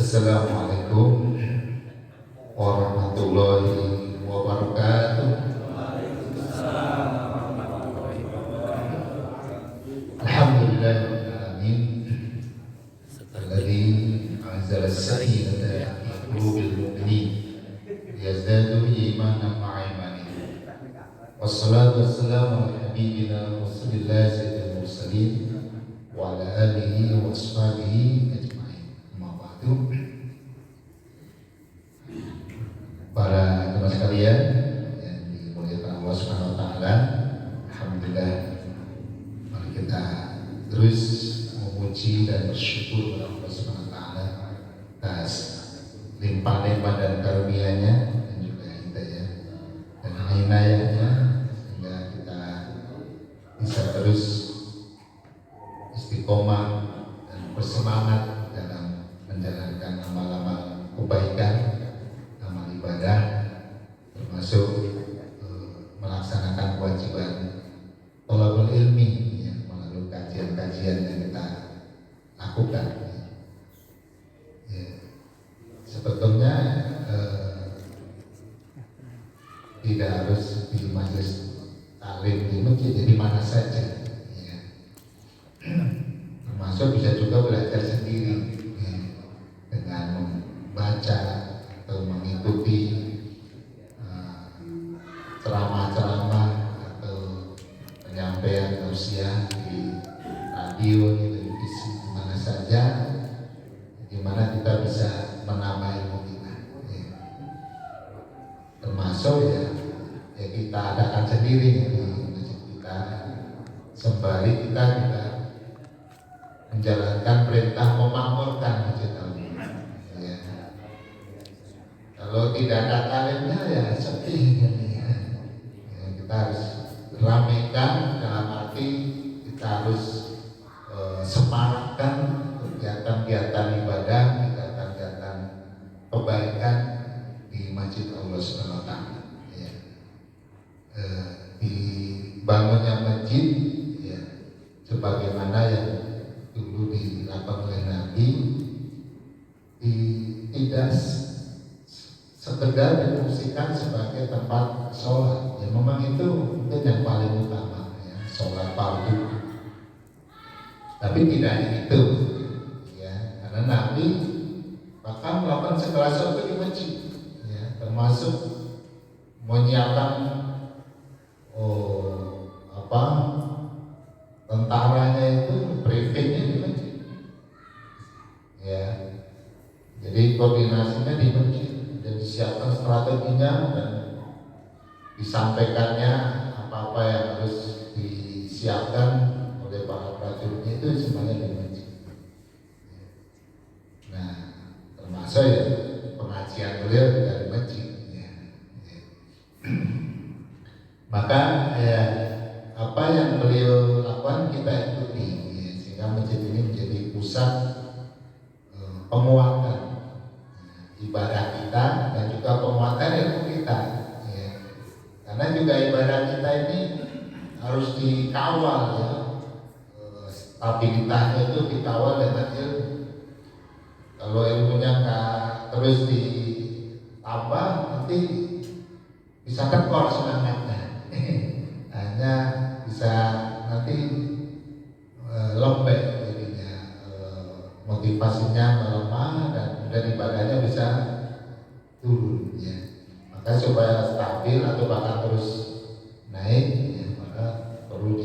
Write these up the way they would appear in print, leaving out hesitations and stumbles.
Assalamualaikum warahmatullahi wabarakatuh. Alhamdulillahirabbil alamin. Alladzi anzala as-sakinata fi qulubil mu'minin liyazdadu imanan ma'a imanihim. Wassalatu wassalamu ala nabiyyina Rasulillah sayyidil mursalin wa ala alihi wa ashabihi ajma'in. Amma ba'du. Para teman sekalian yang dimuliakan Allah Subhanahu wa taala, alhamdulillah mari kita terus memuji dan bersyukur kepada Allah Subhanahu wa taala atas limpah-limpah dan karunia-Nya dan juga hidayah dan inayahnya sehingga kita bisa terus istiqomah dan bersemangat dalam menjalankan amal-amal kebaikan, amal ibadah, termasuk melaksanakan kewajiban thalabul ilmi ya, melalui kajian-kajian yang kita lakukan. Ya. Sebetulnya tidak harus di majelis taklim di masjid, jadi mana saja. Ya. Termasuk bisa juga belajar sendiri ya, dengan membaca atau mengikuti ceramah-ceramah atau penyampaian tausiah di radio, di televisi, di mana saja, di mana kita bisa menambah ilmu kita. Ya. Termasuk ya kita adakan sendiri di masjid kita, sembari kita juga menjalankan perintah memakmurkan masjid Allah. Ya. Kalau tidak ada talimnya ya sepi. Ya. Kita harus ramaikan dalam arti kita harus semarakkan kegiatan-kegiatan ibadah, kegiatan-kegiatan kebaikan di masjid Allah Subhanahu wa taala. Ya. Dibangunnya masjid ya, sebagaimana yang dulu dilakukan oleh Nabi, tidak sekedar difungsikan sebagai tempat sholat. Ya memang itu mungkin yang paling utama ya, sholat fardu. Tapi tidak itu ya, karena Nabi bahkan melakukan segala sesuatu di masjid ya, termasuk menyiapkan tentaranya itu briefingnya di masjid ya, jadi koordinasinya di masjid dan disiapkan strateginya dan disampaikannya apa-apa yang harus disiapkan oleh para prajuritnya itu semuanya di masjid. Nah, termasuk ya pengajian beliau juga di masjid ya. Maka ya, apa yang beliau lakukan kita ikuti ya, sehingga masjid ini menjadi pusat penguatan ibadah kita dan juga penguatan ilmu kita ya. Karena juga ibadah kita ini harus dikawal ya, stabilitasnya itu dikawal dengan ilmu. Kalau ilmunya nggak terus ditambah nanti bisa tekor semangatnya. Hanya bisa nanti lembek jadinya, motivasinya melemah dan ibadahnya bisa turun ya. Maka supaya stabil atau bahkan terus naik ya, maka perlu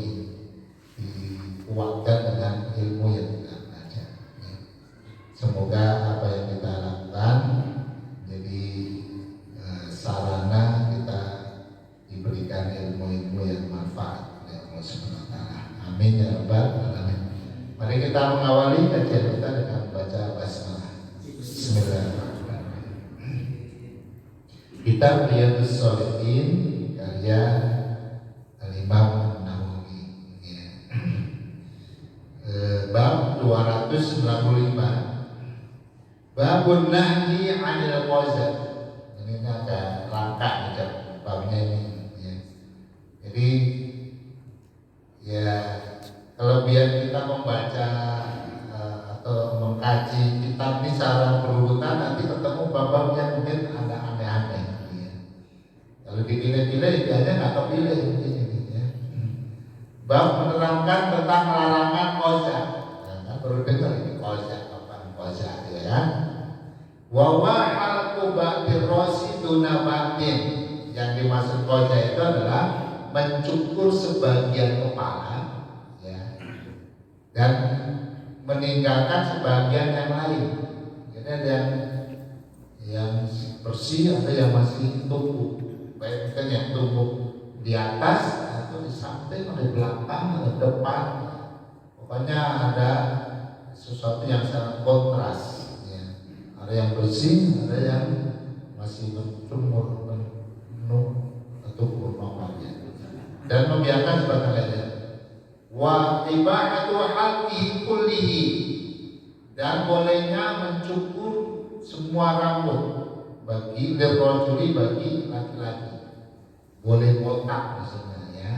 dikuatkan dengan ilmu yang kita belajar ya. Semoga apa yang kita lakukan jadi sarana kita diberikan ilmu-ilmu yang manfaat oleh Allah Subhanahu wa taala. Amin ya rabbal alamin. Mari kita mengawali kajian kita dengan membaca basmalah. Bismillahirrahmanirrahim. Kitab Riyadhus Shalihin karya Al-Imam An-Nawawi ya. Bab 295. Babun nahyi 'anil qazal. Ini ada langkah aja babnya ini ya. Jadi ya kelebihan kita membaca atau mengkaji kitab ini secara berurutan Bab menerangkan tentang larangan koza. Nah, baru dengar ini koza apa koza ya. Wa halqu ba'dir rasi duna ba'din. Yang dimaksud koza itu adalah mencukur sebagian kepala ya, dan meninggalkan sebagian yang lain. Jadi ada yang bersih, ada yang masih tumpuk. Baik kan yang tumpuk di atas atau di samping, atau di belakang, atau di depan. Pokoknya ada sesuatu yang sangat kontras ya. Ada yang bersih, ada yang masih berjemur penuh atau purnamanya, dan membiarkan sebagian lainnya. Wa ibahatu halqi kullihi, dan bolehnya mencukur semua rambut bagi lirrajuli, bagi laki-laki. Boleh botak misalnya ya,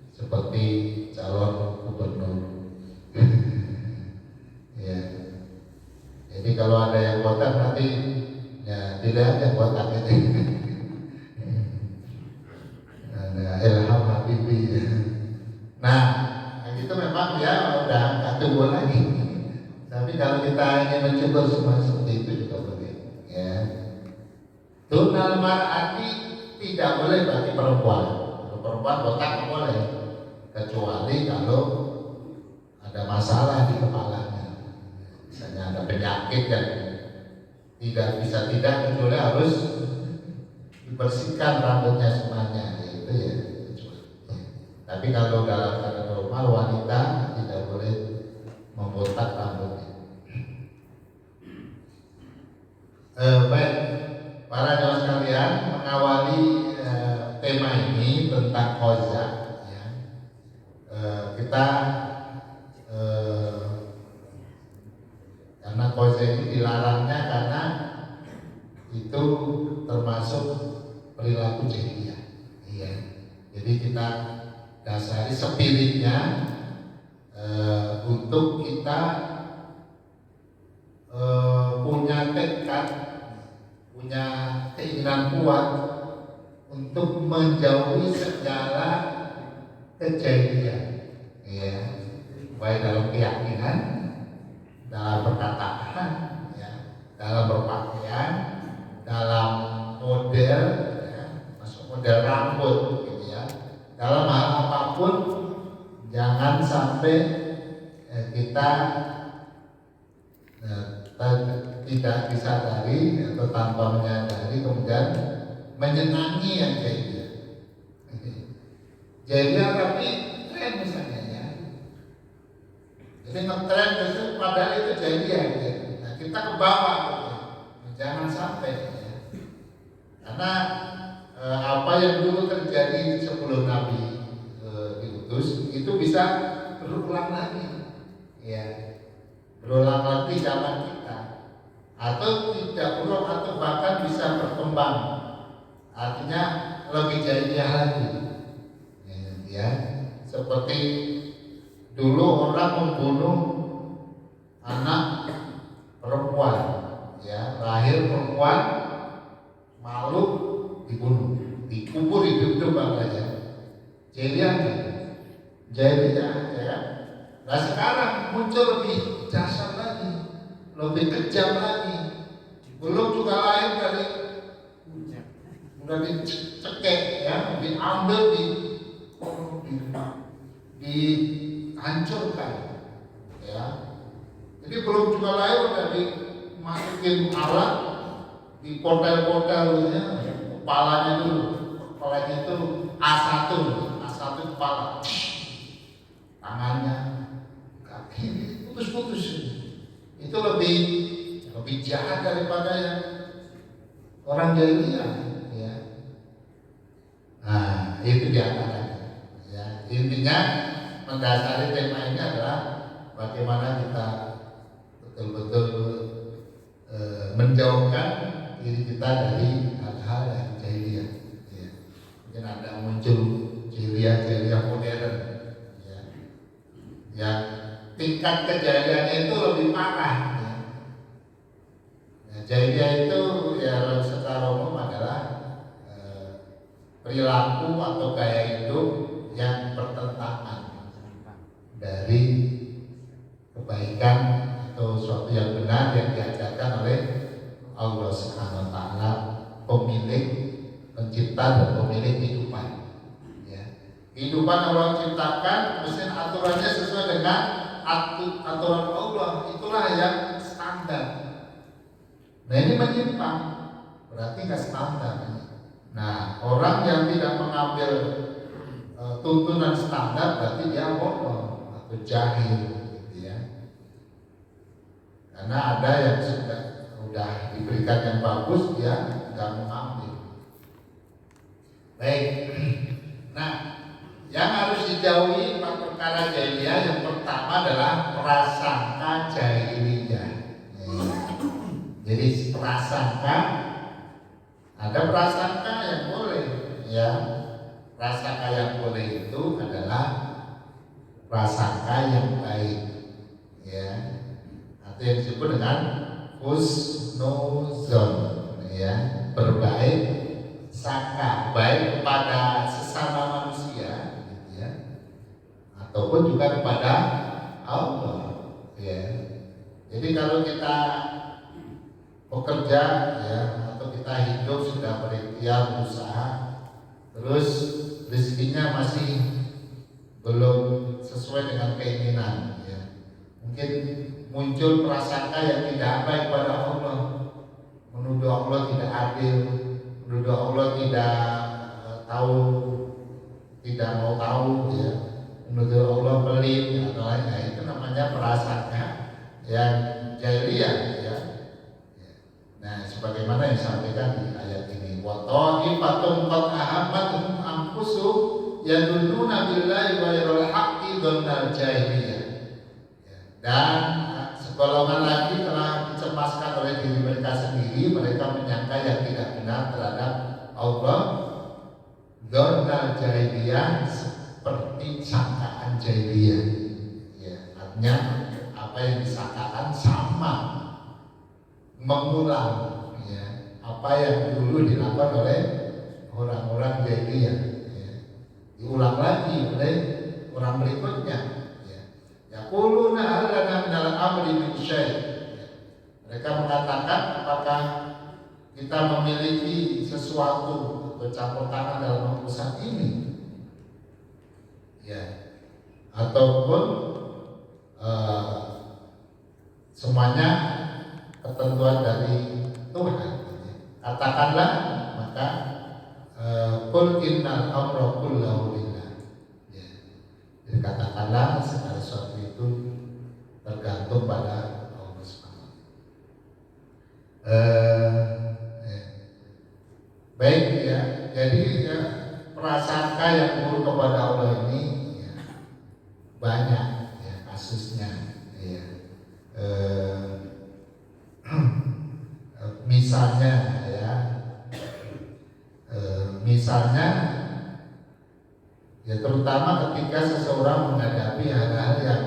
seperti calon gubernur. Ya. Jadi kalau ada yang botak nanti ya tidak ada yang botak itu. Ada Ilham Habibie ya. Nah, itu memang ya udah nggak tumbuh lagi. Tapi kalau kita ingin mencukur semua seperti itu juga boleh. Ya. Dunal mar'ati tidak boleh bagi perempuan. Kalau perempuan botak nggak boleh, kecuali kalau ada masalah di kepalanya. Misalnya ada penyakit dan tidak bisa tidak, kecuali harus dibersihkan rambutnya semuanya. Itu ya. Tapi kalau dalam keadaan normal wanita tidak boleh membotak rambutnya. Baik, para jamaah sekalian, mengawali tema ini tentang koza ya, kita karena koza ini dilarangnya karena itu termasuk perilaku jahiliyah ya. Jadi kita dasari spiritnya untuk kita punya tekad, punya keinginan kuat untuk menjauhi segala kejahilian ya, baik dalam keyakinan, dalam perkataan ya, dalam berpakaian, dalam model ya, masuk model rambut gitu ya. Dalam hal apapun jangan sampai kita tidak disadari atau tanpa menyadari kemudian menyenangi yang jahiliyah. Jahiliyah tapi tren misalnya ya. Jadi ngetren itu padahal itu jahiliyah gitu. Nah, kita ke bawah gitu. Jangan sampai ya. Karena apa yang dulu terjadi sebelum Nabi diutus itu bisa berulang lagi ya, berulang lagi zaman kita, atau tidak berulang, atau bahkan bisa berkembang, artinya lebih jahiliyah lagi ya. Seperti dulu orang membunuh anak perempuan ya, lahir perempuan malu dibunuh, dikubur hidup-hidup aja. Jahiliyah ya. Nah sekarang muncul lebih dasar lagi, lebih kejam lagi. Belum juga lahir dari udah dicekek ya, diambil, dihancurkan ya. Jadi belum juga lahir udah dimasukin alat, dipotong-potong ya. Kepalanya itu A1 kepala, tangannya, kaki putus-putus. Itu lebih jahat daripada yang orang jahiliyah ya. Nah itu diantaranya ya. Intinya mendasari tema ini adalah bagaimana kita betul-betul menjauhkan diri kita dari hal-hal yang jahiliyah ya. Mungkin ada muncul jahiliyah modern ya, yang tingkat kejahiliannya itu lebih parah ya. Nah, jahiliyah itu ya secara umum adalah perilaku atau gaya hidup yang bertentangan pencipta dan pemilik kehidupan. Ya. Kehidupan Allah ciptakan, mesin aturannya sesuai dengan aturan Allah. Itulah yang standar. Nah ini menyimpang, berarti nggak standar. Nah orang yang tidak mengambil tuntunan standar berarti dia bodoh atau jahil, gitu ya. Karena ada yang sudah diberikan yang bagus, dia nggak mengambil. Baik. Nah, yang harus dijauhi perkara jahiliyah yang pertama adalah prasangka jahiliyah. Jadi prasangka, ada prasangka yang boleh, ya. Prasangka yang boleh itu adalah prasangka yang baik, ya. Atau yang disebut dengan husnuzon, ya, berbaik sangka, baik kepada sesama manusia, gitu ya, ataupun juga kepada Allah, ya. Jadi kalau kita bekerja, ya, atau kita hidup sudah berikhtiar berusaha, terus rezekinya masih belum sesuai dengan keinginan, ya. Mungkin muncul prasangka yang tidak baik pada Allah, menuduh Allah tidak adil, menuduh Allah tidak tahu, tidak mau tahu, ya, menuduh Allah pelit atau lainnya. Itu namanya prasangka yang jahiliyah, ya. Nah, sebagaimana yang disampaikan di ayat ini, wa ta'ifatun qad ahammathum anfusuhum yadunnuna billahi wa ghairil haqqi dzannal jahiliyah. Dan segolongan lagi telah dicemaskan oleh diri mereka sendiri, mereka menyangka yang tidak benar terhadap Allah. Dzannal jahiliyah, seperti sangkaan jahiliyah, ya, artinya apa yang disangkakan sama, mengulang, ya, apa yang dulu dilakukan oleh orang-orang jahiliyah, ya, diulang lagi oleh orang berikutnya, ya. Yaquluna hal lana minal amri min syai'. Mereka mengatakan, apakah kita memiliki sesuatu atau campur tangan dalam urusan ini, ya, ataupun semuanya ketentuan dari Tuhan. Katakanlah, maka qul innal amra kullahu lillah. Ya. Jadi katakanlah segala sesuatu itu tergantung pada Allah Subhanahu. Baik, ya. Jadi ya, prasangka yang buruk kepada Allah ini, ya, banyak, ya, kasusnya, ya. Misalnya, ya, ya, terutama ketika seseorang menghadapi hal-hal yang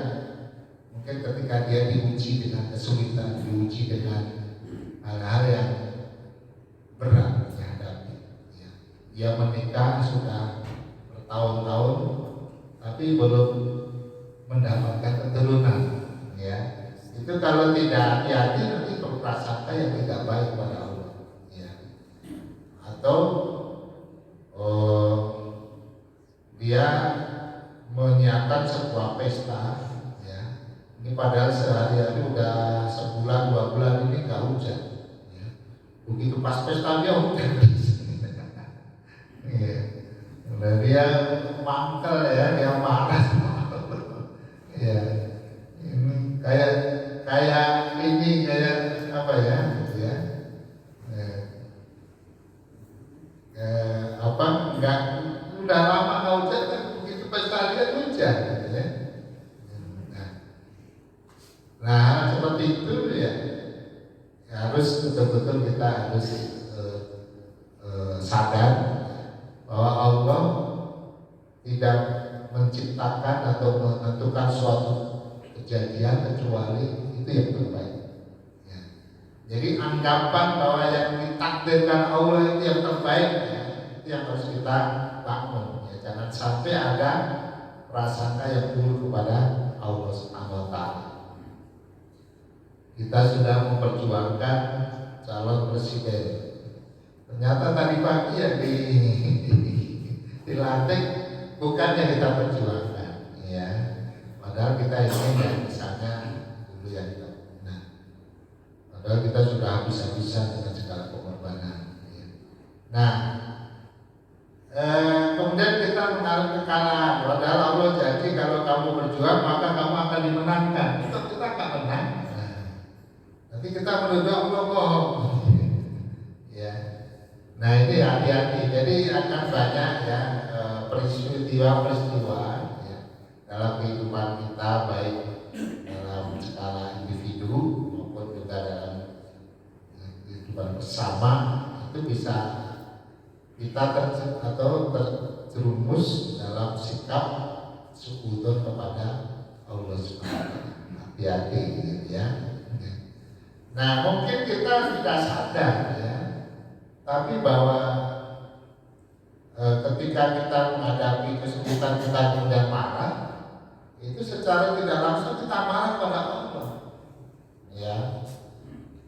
mungkin ketika dia diuji dengan kesulitan, diuji dengan hal-hal yang berat dihadapi, ya. Dia menikah sudah bertahun-tahun tapi belum mendapatkan keturunan, ya. Itu kalau tidak hati-hati nanti berprasangka yang tidak baik pada Allah, ya. Atau dia menyiapkan sebuah pesta, ya. Ini padahal sehari-hari udah sebulan 2 bulan ini nggak hujan, ya. Begitu pas pesta dia hujan. Ya. Nah, dia mangkel, ya, dia marah. Ya. Ini kayak ini kayak apa, ya, gitu ya. Apa enggak, udah lama nggak hujan kan, begitu pesta dia hujan, gitu ya. Nah seperti itu, ya, harus betul-betul kita harus sadar bahwa Allah tidak menciptakan atau menentukan suatu kejadian kecuali itu yang terbaik, ya. Jadi anggapan bahwa yang ditakdirkan Allah itu yang terbaik, ya, itu yang harus kita bangun, ya. Jangan sampai ada prasangka yang buruk kepada Allah Subhanahu wa Ta'ala. Kita sudah memperjuangkan calon presiden, Ternyata tadi pagi yang dilantik bukan yang kita perjuangkan, ya. Padahal kita ingin yang misalnya dulu yang kita, padahal kita sudah habis-habisan dengan segala pengorbanan. Ya. Nah, kemudian kita mengalami kekalahan. Padahal Allah janji kalau kamu berjuang maka kamu akan dimenangkan. Itu kita akan menang. Nanti kita menuduh Allah bohong. Ya. Nah ini hati-hati. Jadi akan banyak ya peristiwa-peristiwa ya, dalam kehidupan kita, baik dalam skala individu maupun juga dalam kehidupan bersama, itu bisa kita terjerumus dalam sikap suudzon kepada Allah Subhanahu. Hati-hati gitu ya. Nah mungkin kita tidak sadar ya, tapi bahwa ketika kita menghadapi kesulitan kita kemudian marah, itu secara tidak langsung kita marah pada Allah. Ya,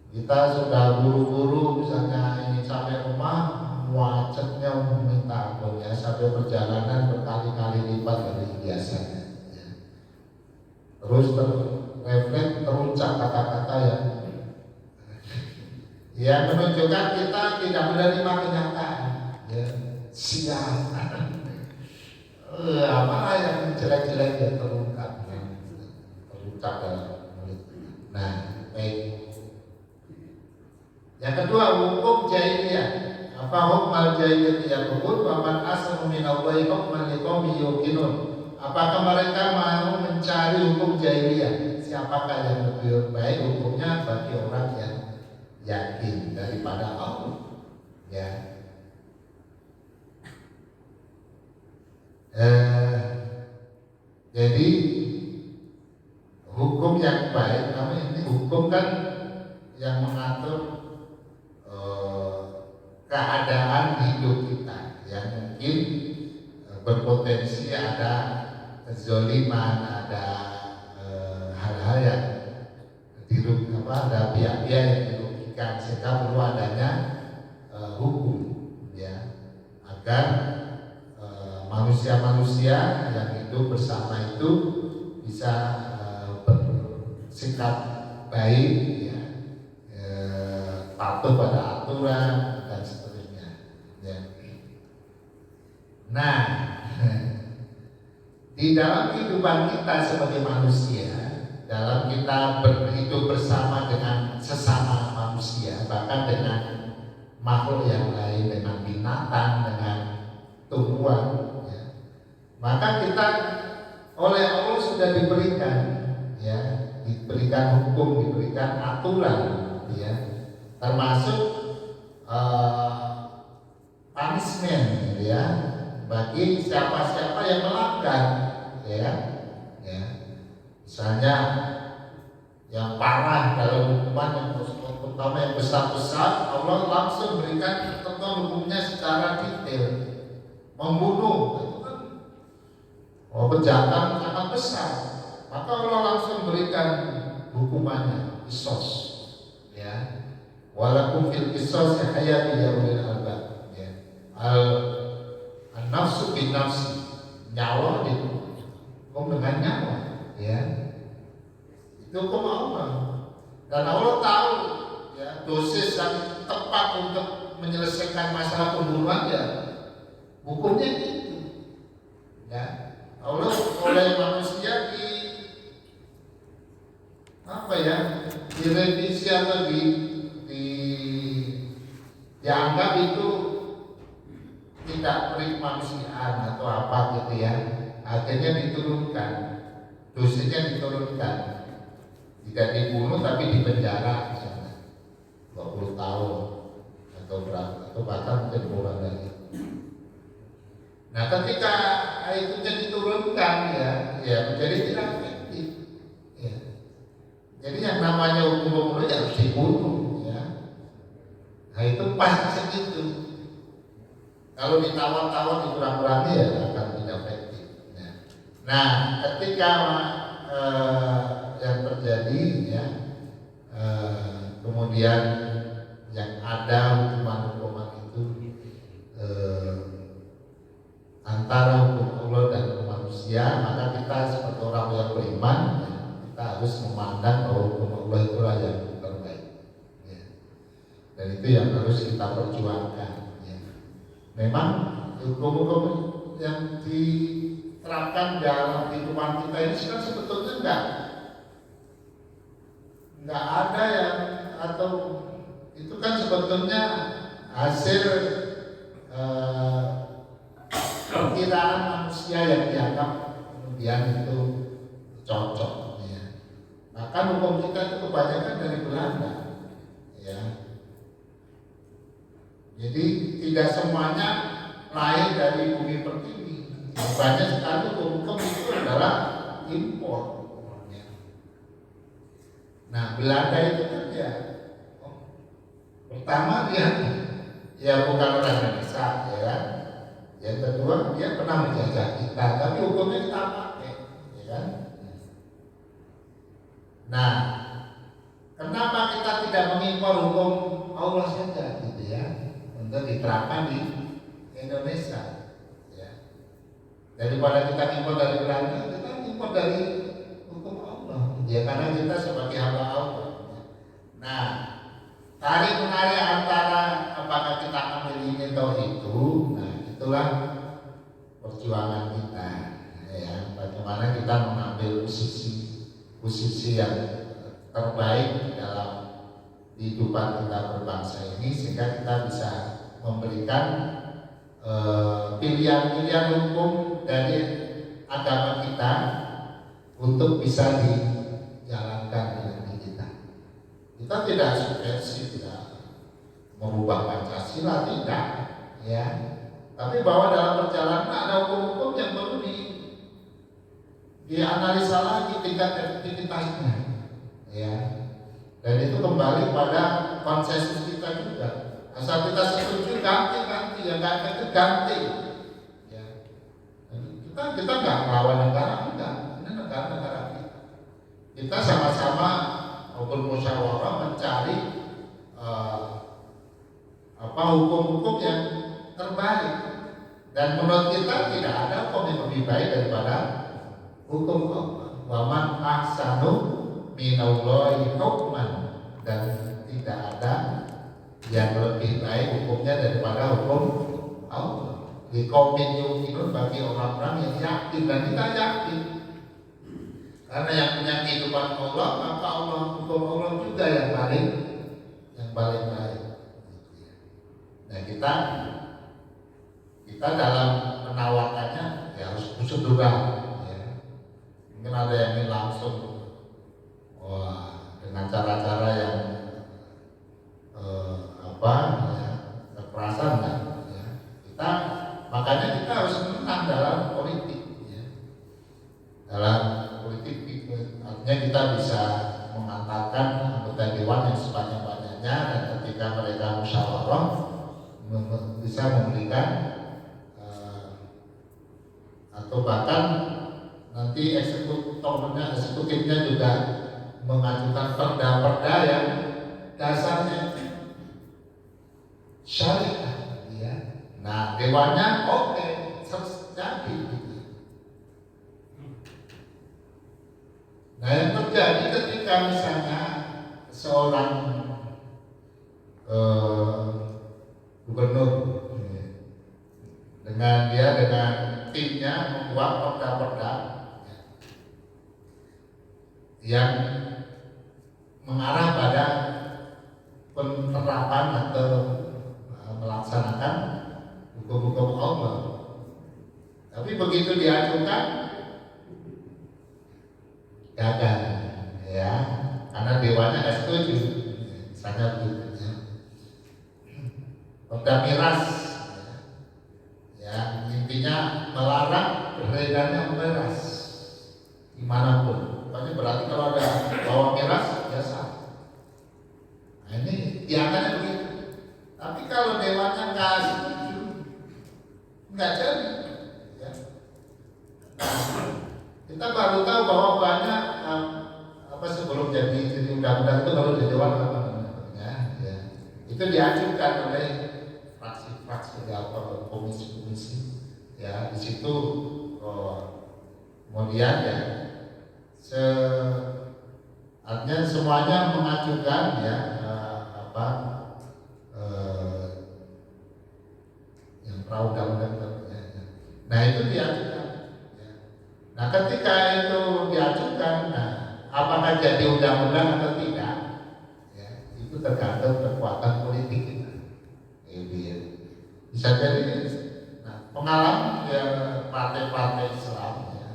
kita sudah buru-buru misalnya ini sampai rumah macetnya meminta ampun ya, sampai perjalanan berkali-kali lipat dari biasanya. Ya. Terus refleks terucap kata-kata yang menunjukkan kita tidak menerima kenyataan. Ya. Sial. Apalah yang jelek-jelek yang terucap dalam mulut. Nah, baik. Yang kedua, hukum jahiliyah. Apa hukum al-jahiliyah yaqul wa man asmu min Allahi hukman liqaumin yuqinun. Apakah mereka mau mencari hukum jahiliyah? Siapakah yang lebih baik hukumnya bagi orang yang yakin daripada Allah? Ya. Jadi hukum yang baik, namanya ini hukum kan yang mengatur keadaan hidup kita yang mungkin berpotensi ada kezoliman, ada hal-hal yang ada pihak-pihak yang dirugikan, sehingga perlu adanya hukum ya, agar manusia-manusia yang hidup bersama itu bisa bersikap baik ya, patuh pada aturan dan seterusnya ya. Nah, di dalam kehidupan kita sebagai manusia, dalam kita berhidup bersama dengan sesama manusia, bahkan dengan makhluk yang lain, dengan binatang, dengan tumbuhan ya, maka kita oleh Allah sudah diberikan ya, diberikan hukum, diberikan aturan ya, termasuk punishment gitu ya, bagi siapa-siapa yang melanggar ya. Misalnya yang parah dalam hukuman yang terutama yang besar-besar, Allah langsung berikan contoh hukumnya secara detail. Membunuh itu kan kejahatan sangat besar, maka Allah langsung berikan hukumannya qisas ya. Walakum fil qisas hayatun ya ulil albab ya. An-nafsu bin nafsi, nyawa dihukum dengan nyawa ya. Itu hukum Allah. Dan Allah tahu ya, dosis yang tepat untuk menyelesaikan masalah pembunuhan ya, hukumnya itu ya. Allah oleh manusia direvisi atau dianggap itu tidak kemanusiaan atau apa gitu ya, akhirnya diturunkan, dosisnya diturunkan, tidak dibunuh tapi dipenjara misalnya 20 tahun atau berapa, atau bahkan mungkin kurang lagi. Nah ketika itu diturunkan ya menjadi tidak efektif ya. Jadi yang namanya hukum pembunuh ya harus dibunuh ya. Nah itu pas segitu. Kalau ditawar-tawar dikurang-kurangi ya akan tidak efektif ya. Nah ketika yang terjadi ya, kemudian yang ada hukuman-hukuman itu antara hukum Allah dan manusia, maka kita sebagai orang yang beriman, ya, kita harus memandang bahwa hukum Allah itulah yang terbaik, ya. Dan itu yang harus kita perjuangkan, ya. Memang hukum-hukum yang diterapkan dalam kehidupan kita ini kan sebetulnya enggak ada yang, atau itu kan sebetulnya hasil perkiraan manusia yang dianggap kemudian itu cocok, ya. Bahkan hukum kita itu kebanyakan dari Belanda, ya. Jadi tidak semuanya lahir dari bumi pertiwi. Banyak sekali hukum itu adalah impor. Nah, Belanda itu kan ya, pertama dia ya bukan orang Indonesia, ya kan. Yang kedua dia pernah menjajah kita, tapi hukumnya kita pakai, ya kan. Nah, kenapa kita tidak mengimpor hukum Allah saja, gitu ya, untuk diterapkan di Indonesia, ya. Daripada kita impor dari Belanda, kita impor dari hukum Allah, ya, karena kita sebagai hamba Allah. Nah, tarik menarik antara apakah kita ambil ini atau itu, nah itulah perjuangan kita, ya. Bagaimana kita mengambil posisi yang terbaik dalam kehidupan kita berbangsa ini, sehingga kita bisa memberikan pilihan-pilihan hukum dari agama kita untuk bisa dijalankan di negeri kita. Kita tidak subversif, tidak merubah Pancasila, tidak, ya. Tapi bahwa dalam perjalanan ada hukum-hukum yang perlu dianalisa lagi tingkat efektivitasnya, ya. Dan itu kembali pada konsensus kita juga. Asal kita setuju ganti, yang nggak efektif ganti, ya. Kita nggak melawan negara, enggak. Ini negara kita. Kita sama-sama bermusyawarah mencari hukum-hukum yang terbaik. Dan menurut kita tidak ada hukum yang lebih baik daripada hukum Allah. Wa man ahsanu minallahi hukman, dan tidak ada yang lebih baik hukumnya daripada hukum Allah. Di qaumin yuqinun, bagi orang-orang yang yakin, dan kita yakin. Karena yang punya kehidupan Allah, maka Allah, hukum Allah juga yang paling baik. Nah, kita dalam menawarkannya ya harus prosedural, ya. Mungkin ada yang ingin langsung dengan cara-cara yang kekerasan, kan, ya. Makanya kita harus menang dalam politik, ya. Dalam politik artinya kita bisa mengantarkan anggota dewan yang sebanyak-banyaknya, dan ketika mereka musyawarah bisa memberikan atau bahkan nanti eksekutifnya juga mengajukan perda-perda yang dasarnya syariah, ya. Nah, dewannya oke, jadi. Nah, yang terjadi ketika misalnya seorang gubernur dengan timnya membuat perda-perda yang mengarah pada penerapan atau melaksanakan hukum-hukum Allah. Tapi begitu diajukan gagal, ya, karena dewannya nggak setuju, misalnya begitu, ya. Perda miras, ya, intinya melarang beredarnya miras dimanapun. Pokoknya berarti kalau ada bawa miras biasa. Nah, ini diantaranya begitu. Tapi kalau dewannya nggak setuju, nggak jadi, ya. Nah, kita baru tahu bahwa banyak sebelum jadi undang-undang itu baru di dewan ya. Itu diajukan oleh fraksi-fraksi atau komisi-komisi ya di situ. Kemudian ya artinya semuanya mengajukan ya yang pra undang-undang ya. Nah itu diajukan ya. Nah ketika itu diajukan, nah apakah jadi undang-undang atau tidak ya, itu tergantung kekuatan politik kita ya. Bisa jadi pengalaman ya partai-partai Islam ya.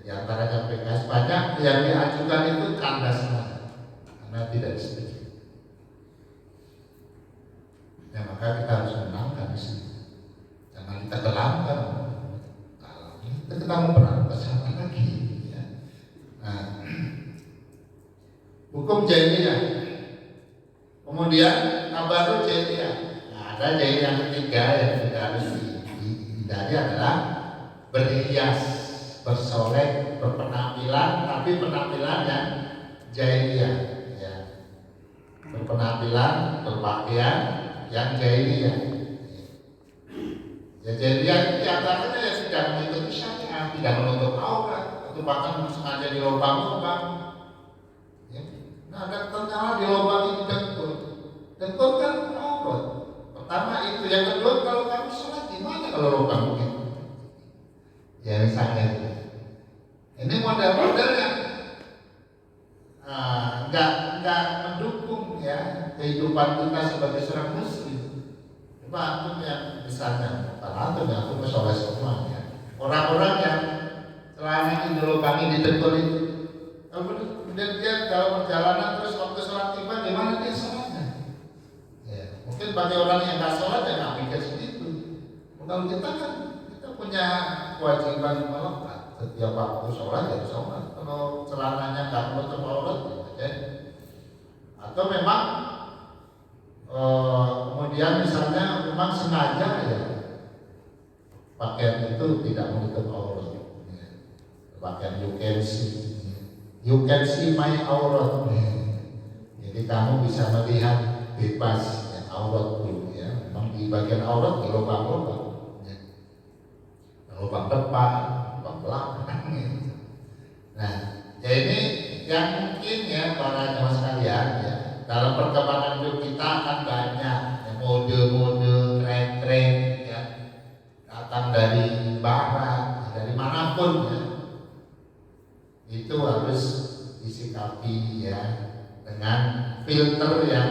Di antaranya PKS banyak yang diajukan itu kandasnya karena tidak disetujui. Ya maka kita harus menangkan di sini. Jangan kita gelapkan. Kalau kita mau berantas apa lagi ya. Nah, hukum jahiliyah. Kemudian tabarruj jahiliyah. Nah, ada jahiliyah yang ketiga yang tidak harus dihindari adalah berhias, bersolek, berpenampilan, tapi penampilan yang jahiliyah ya. Berpenampilan, berpakaian yang jahiliyah. Ya jahiliyah itu diantaranya ya tidak mengikuti syariat, tidak menutup aurat, atau bahkan sengaja di lubang-lubang. Ya. Nah, ada ternyata di lubang itu dengkul kan aurat. Pertama itu, yang kedua kalau kamu sholat gimana kalau lubang begitu? Ya misalnya ini model-model yang nggak mendukung ya kehidupan kita sebagai seorang muslim. Coba antum yang misalnya, kalau antum yang antum soleh semua ya, orang-orang yang celana dilubangi didengkul itu, kemudian dia dalam perjalanan terus waktu sholat tiba, gimana dia sholatnya? Ya, mungkin bagi orang yang nggak sholat ya nggak mikir segitu. Kalau kita kan punya kewajiban melekat setiap waktu sholat ya sholat. Kalau celananya nggak menutup aurat ya. Atau memang kemudian misalnya memang sengaja ya pakaian itu tidak menutup aurat ya. Pakaian you can see my aurat ya. Jadi kamu bisa melihat bebas ya, aurat dulu ya. Memang di bagian aurat di lubang-lubang, lubang depan, lubang belakang gitu. Nah, ya ini yang mungkin ya para jemaah sekalian ya, dalam perkembangan hidup kita akan banyak ya, mode-mode tren-tren ya, datang dari barat, dari manapun ya. Itu harus disikapi ya dengan filter yang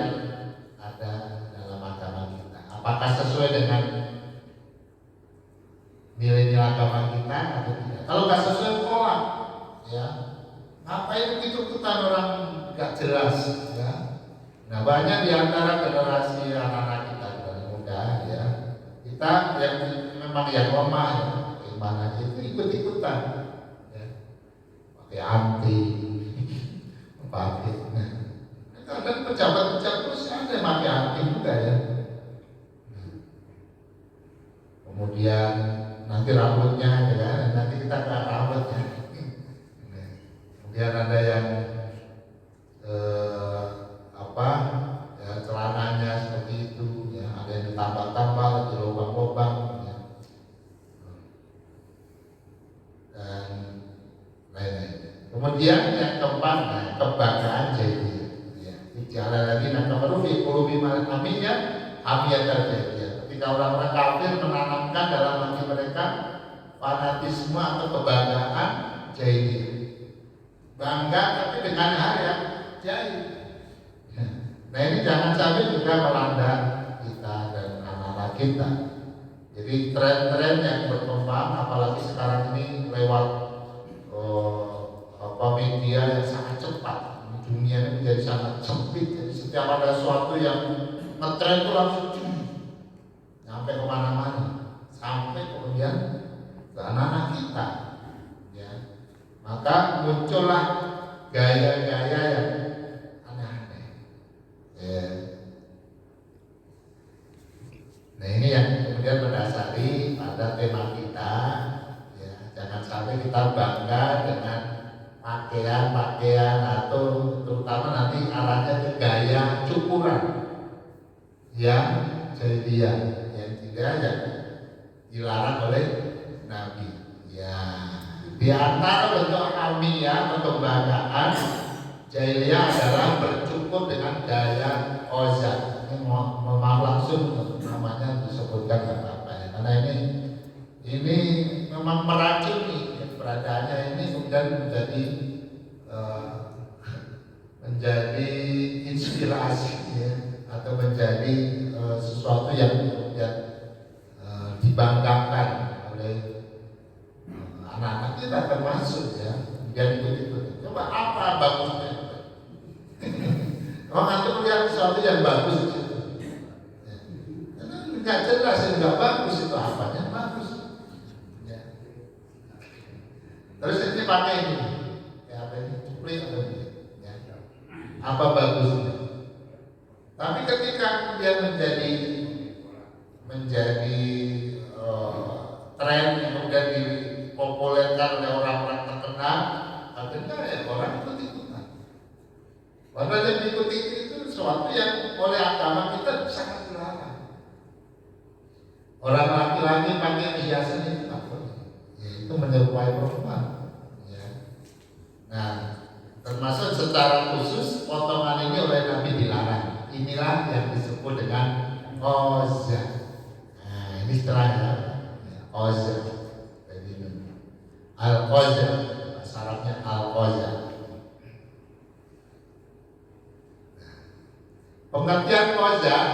ada dalam agama kita. Apakah sesuai dengan nilai-nilai agama kita atau tidak? Kalau nggak sesuai tolak, ya ngapain ikut-ikutan orang nggak jelas, ya. Nah banyak di antara generasi anak-anak kita dari muda, ya kita yang memang yang lemah, ya, gimana itu ikut-ikutan, ya. Pakai anti, pakai. Nah, kadang pejabat-pejabat sih ada yang pakai anti juga ya. Kemudian nanti rambutnya ya, nanti kita ke rambutnya. Kemudian ada yang ya celananya seperti itu ya, ada yang ditambah-tambah di lubang-lubang ya. Dan lain-lain. Kemudian yang keempat, kebanggaan jadi ya. Bicara lagi nakabaru fi qulubi man amiyya amiyatan. Ketika orang-orang kafir menanamkan dalam hati mereka fanatisme atau kebanggaan jahiliyah. Bangga tapi dengan hal yang jahil. Nah ini jangan sampai juga melanda kita dan anak-anak kita. Jadi tren-tren yang berkembang, apalagi sekarang ini lewat media yang sangat cepat, dunia ini menjadi sangat sempit. Jadi setiap ada sesuatu yang ngetren itu langsung sampai kemana-mana, sampai kemudian ke anak-anak kita. Ya. Maka muncullah gaya-gaya yang aneh-aneh. Ya. Nah ini yang kemudian mendasari pada tema kita. Ya, jangan sampai kita bangga dengan pakaian-pakaian atau terutama nanti arahnya ke gaya cukuran yang jahiliyah yang tidak ya dilarang oleh Nabi. Ya, di antara bentuk almiah atau kebanggaan jahiliyah adalah bercukur dengan gaya ozak. Ini memang langsung namanya disebutkan apa ya? Karena ini memang meracuni ya, peradaannya ini kemudian menjadi inspirasi ya, atau menjadi sesuatu yang kemudian dibanggakan oleh anak-anak kita termasuk ya, biar ikut-ikut. Coba apa bagusnya? Kalau nanti melihat sesuatu yang bagus itu, ya. Karena nggak jelas yang nggak bagus itu apanya bagus. Ya. Terus ini pakai ini, ya apa ini? Cuplik atau ini? Ya. Apa bagusnya? Tapi ketika dia menjadi tren yang kemudian dipopulerkan oleh orang-orang terkenal, akhirnya ya orang ikut-ikutan. Karena yang diikuti itu sesuatu yang oleh agama kita sangat dilarang. Orang laki-laki pakai hiasan itu tak boleh, itu menyerupai perempuan. Ya. Nah, termasuk secara khusus potongan ini oleh Nabi dilarang. Inilah yang disebut dengan ozak. Nah, ini istilahnya ozak. Al-ozak, syaratnya al-ozak. Pengertian ozak,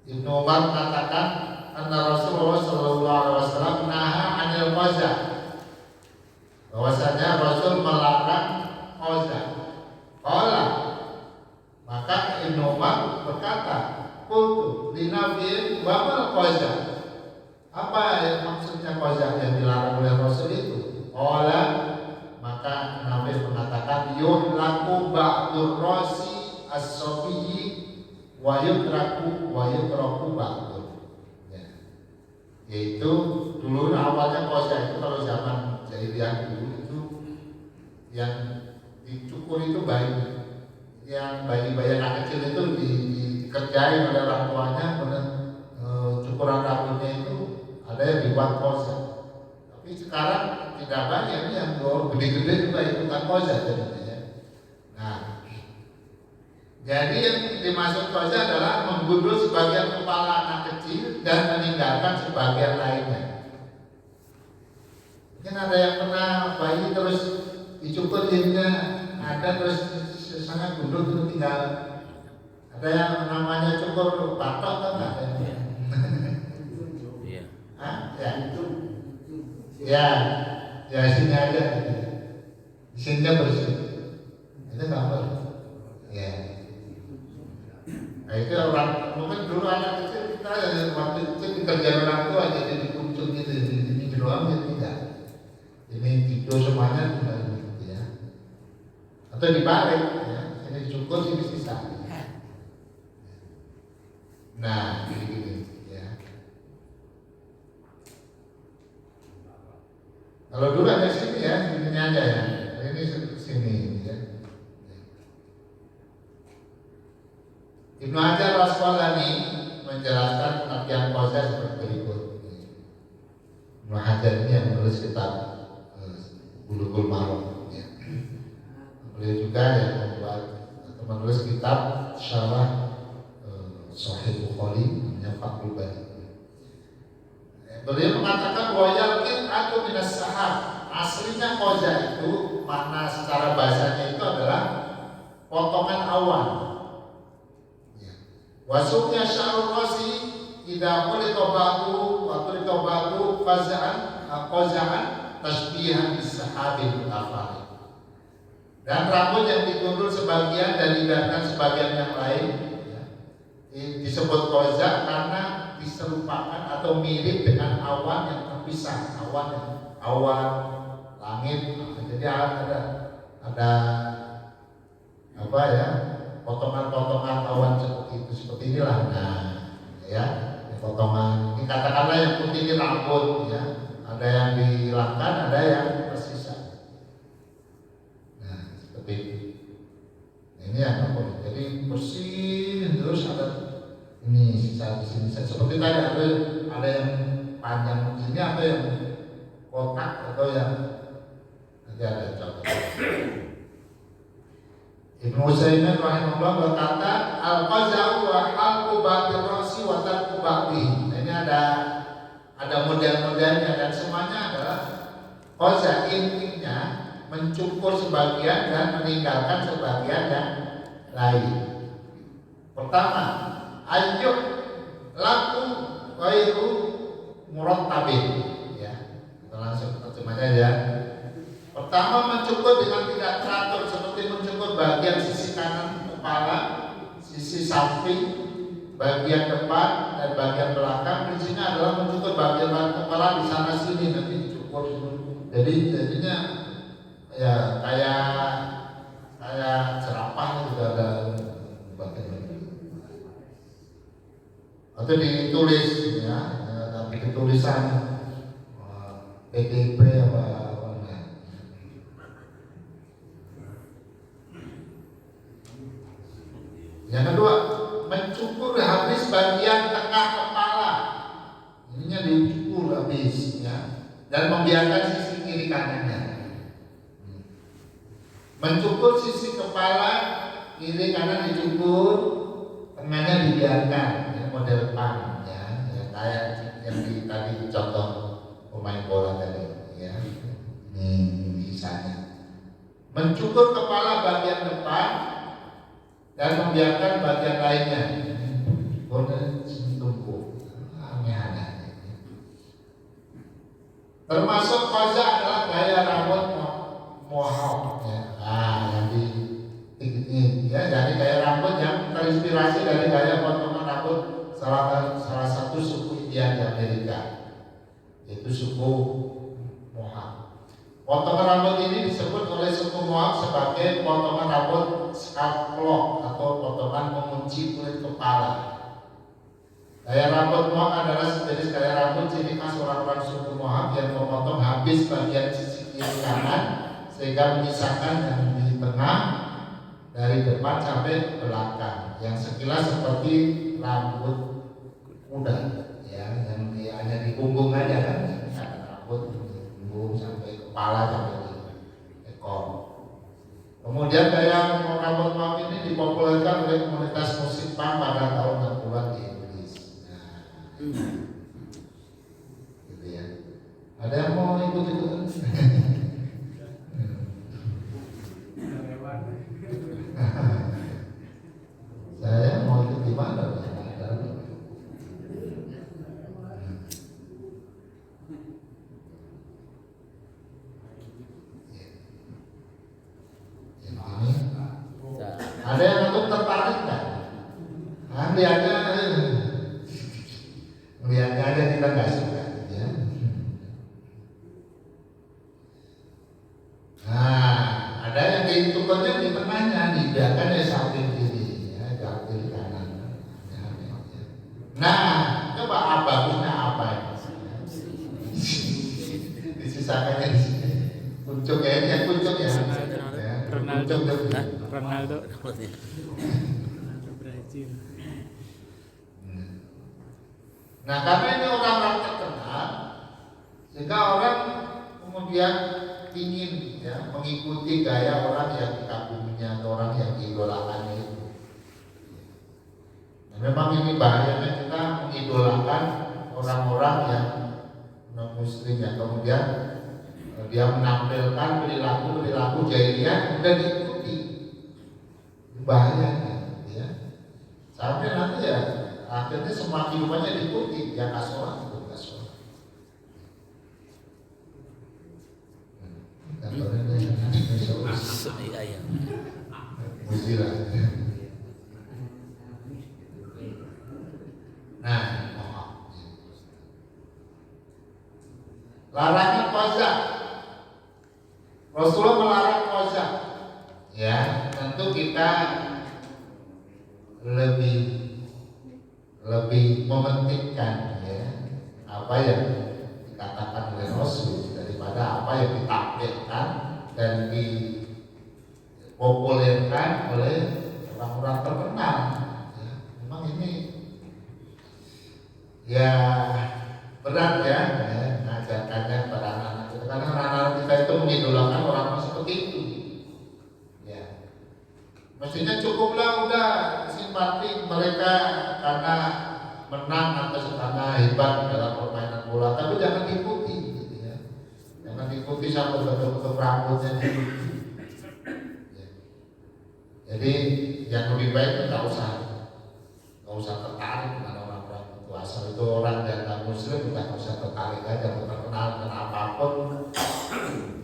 Ibnu Umar mengatakan anna Rasulullah sallallahu alaihi wasallam naha 'anil ozak. Bahwasanya Rasul melarang ozak. Qala, maka Ibnu Umar berkata, qultu li Nabi wa mal ozak. Apa yang maksudnya kozak yang dilarang oleh Rasul itu? Qala, maka Nabi mengatakan yuhlaku ba'dur rasi as-sofiyyi wa yutraku ba'dur. Ya. Yaitu dulu awalnya kozak itu kalau zaman jahiliyah dulu itu yang dicukur itu bayi, yang bayi-bayi anak kecil itu dikerjain oleh orang tuanya, cukuran rambutnya itu ada yang dibuat kozak. Tapi sekarang tidak banyak yang gede-gede juga ikutan kozak jadinya. Nah, jadi yang dimaksud kozak adalah menggundul sebagian kepala anak kecil dan meninggalkan sebagian lainnya. Mungkin ada yang pernah bayi terus dicukur jadinya, ada terus sangat gundul terus tinggal. Ada yang namanya cukur patok kan ada. Ya sini aja, sini bersih, itu nggak boleh. Ya, nah, itu orang mungkin dulu anak kecil kita waktu itu dikerjain orang tua jadi dikuncung gitu, ini doang ya tidak, ini video semuanya tinggal gitu ya, atau dibalik ya, ini cukur sini sisa. Nah, gitu. Kalau dulu ada sini ya, sini aja ya. Ini sini ya. Ibnu Hajar Al-Asqalani menjelaskan pengertian kozak seperti berikut. Ibnu Hajar ini yang menulis kitab Bulughul Maram ya. Beliau juga yang membuat atau menulis kitab Syarah Sahih Bukhari namanya Fathul Bari. Beliau mengatakan wayalkin atau minas sahab. Aslinya kozak itu makna secara bahasanya itu adalah potongan awan. Wasuknya syarul rasi idza qulita ba'du wa qulita ba'du qaza'an tasbihan bis-sahabil mutafari. Dan rambut yang digundul sebagian dan dibiarkan sebagian yang lain ya, disebut kozak karena diserupakan atau mirip dengan awan yang terpisah, awan langit. Jadi ada apa ya, potongan-potongan awan seperti inilah. Nah, ya, potongan ini katakanlah yang putih ini rambut ya, ada yang dihilangkan, ada yang tersisa. Nah, seperti ini ya, jadi bersih terus ada ini sisa di sini seperti tadi ada yang atau yang nanti ada contoh. Ibnu Utsaimin rahimahullah berkata, al-qaza'u wa halqu ba'dir ra'si wa tarku ba'dihi. Ini ada model-modelnya dan semuanya adalah qaza, intinya mencukur sebagian dan meninggalkan sebagian yang lain. Pertama, ayyuk laku ghairu murattabin, ya. Kita langsung terjemahnya ya. Pertama, mencukur dengan tidak teratur, seperti mencukur bagian sisi kanan kepala, sisi samping, bagian depan dan bagian belakang. Prinsipnya adalah mencukur bagian kepala di sana sini, nanti dicukur. Jadi jadinya ya kayak jerapah juga ada bagian. Atau ditulis ya, tapi tulisan PDP apa. Yang kedua, mencukur habis bagian tengah kepala. Ininya dicukur habis ya, dan membiarkan sisi kiri kanannya. Mencukur sisi kepala, kiri kanan dicukur, tengahnya dibiarkan. Ya, model pan ya, kayak yang tadi contoh pemain bola tadi ya. Ini sisanya. Mencukur kepala bagian depan dan membiarkan bagian lainnya. Boleh tumpuk, aneh-aneh. Termasuk qaza adalah gaya rambut mohawk ya. Yang ini ya, jadi gaya rambut yang terinspirasi dari gaya potongan rambut salah satu suku India di Amerika, yaitu suku Mohawk. Potongan rambut ini disebut oleh suku Mohawk sebagai potongan rambut scalp lock atau potongan mengunci kulit kepala. Gaya rambut Mohawk adalah sejenis gaya rambut ciri khas orang-orang suku Mohawk yang memotong habis bagian sisi kiri kanan sehingga menyisakan yang di tengah dari depan sampai belakang, yang sekilas seperti rambut kuda ya, yang hanya di punggung aja kan, ada rambut punggung sampai kepala sampai ekor. Kemudian gaya rambut Mohawk ini dipopulerkan oleh komunitas musik punk pada tahun 60-an di Inggris. Nah, gitu ya. Ada yang mau ikut-ikutan? Saya mau ikut di mana? Ada yang untuk tertarik kan? Lihatnya aja kita nggak suka ya. Nah, ada yang ditukarnya di tengahnya, dibiarkan ya samping kiri ya, jangan kiri kanan ya. Nah, coba bagusnya apa ya? Disisakannya di sini. Kuncuk ya, kuncuk ya. Ronaldo Brazil. Nah, karena ini orang-orang terkenal, sehingga orang kemudian ingin ya mengikuti gaya orang yang dikaguminya atau orang yang diidolakannya itu. Nah, memang ini bahayanya kita mengidolakan orang-orang yang non-muslim yang kemudian dia menampilkan perilaku jahiliyah dan diikuti. Bahayanya ya. Sampai nanti ya akhirnya semua kehidupannya diikuti, dia kasual itu kasual. Muzilah. Nah, larangan qaza. Rasulullah melarang qaza. Ya, tentu kita lebih mementingkan ya apa yang dikatakan oleh Rasul daripada apa yang ditampilkan dan dipopulerkan oleh orang-orang terkenal. Ya, memang ini ya berat ya, ngajarkannya pada anak-anak kita, karena anak-anak anak kita itu mengidolakan orang seperti itu. Ya, mestinya cukuplah udah simpati mereka karena menang atau karena hebat dalam permainan bola, tapi jangan diikuti, gitu ya. Jangan diikuti sampai bentuk rambutnya diikuti. Ya. Jadi yang lebih baik nggak usah tertarik dengan orang-orang itu, asal itu orang yang non muslim nggak usah tertarik aja, mau terkenal dengan apapun.